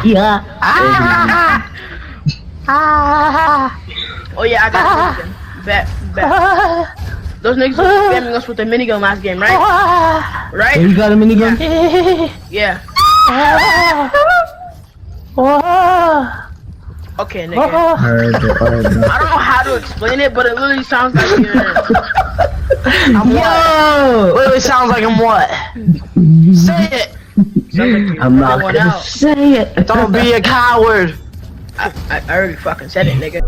Yeah. Oh yeah, I got a minigun. Bet. Those niggas was spamming us with the minigun last game, right? Oh, Right? you got a minigun? Yeah. Okay, nigga. Alright, I don't know how to explain it, but it literally sounds like you're... I'm what? Wait, it sounds like I'm what? Say it! I'm not gonna say it. Don't be a coward. I already fucking said it, nigga.